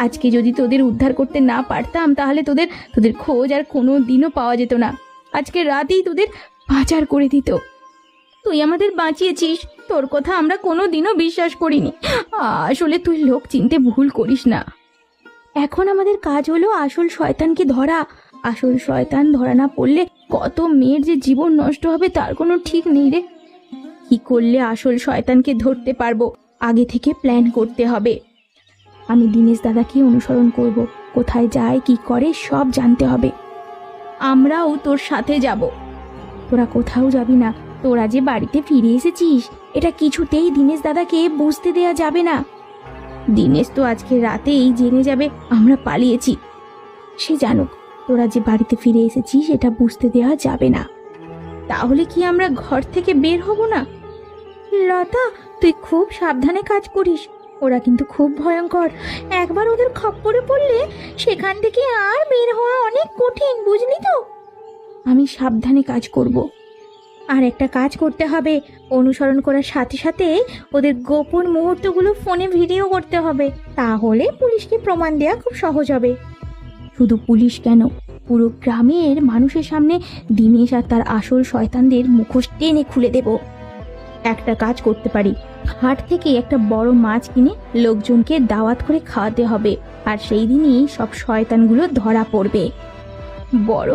আজকে যদি তোদের উদ্ধার করতে না পারতাম তাহলে তোদের তোদের খোঁজ আর কোনো দিনও পাওয়া যেত না। আজকে রাতেই তোদের পাচার করে দিত। তুই আমাদের বাঁচিয়েছিস, তোর কথা আমরা কোনো দিনও বিশ্বাস করিনি। আসলে তুই লোক চিনতে ভুল করিস না। এখন আমাদের কাজ হলো আসল শয়তানকে ধরা। আসল শয়তান ধরা না পড়লে কত মেয়ের যে জীবন নষ্ট হবে তার কোনো ঠিক নেই রে। কি করলে আসল শয়তানকে ধরতে পারবো, আগে থেকে প্ল্যান করতে হবে। আমি দীনেশ দাদাকে অনুসরণ করব, কোথায় যায় কি করে সব জানতে হবে। আমরাও তোর সাথে যাব। তোরা কোথাও যাবি না, তোরা যে বাড়িতে ফিরে এসেছিস এটা কিছুতেই দীনেশ দাদাকে বুঝতে দেয়া যাবে না। দীনেশ তো আজকে রাতেই জেনে যাবে আমরা পালিয়েছি। সে জানুক তোরা যে বাড়িতে ফিরে এসেছিস এটা বুঝতে দেওয়া যাবে না। তাহলে কি আমরা ঘর থেকে বের হব না? লতা, তুই খুব সাবধানে কাজ করিস, ওরা কিন্তু খুব ভয়ঙ্কর। একবার ওদের খপ্পরে পড়লে সেখান থেকে আর বের হওয়া অনেক কঠিন, বুঝলি তো? আমি সাবধানে কাজ করব। আর একটা কাজ করতে হবে, অনুসরণ করার সাথে সাথে ওদের গোপন মুহূর্তগুলো ফোনে ভিডিও করতে হবে, তাহলে পুলিশকে প্রমাণ দেওয়া খুব সহজ হবে। শুধু পুলিশ কেন, পুরো গ্রামের মানুষের সামনে দীনেশ আর তার আসল শয়তানদের মুখোশ টেনে খুলে দেব। একটা কাজ করতে পারি, হাট থেকে একটা বড় মাছ কিনে লোকজনকে দাওয়াত করে খাওয়াতে হবে, আর সেই দিনই সব শয়তানগুলো ধরা পড়বে। বড়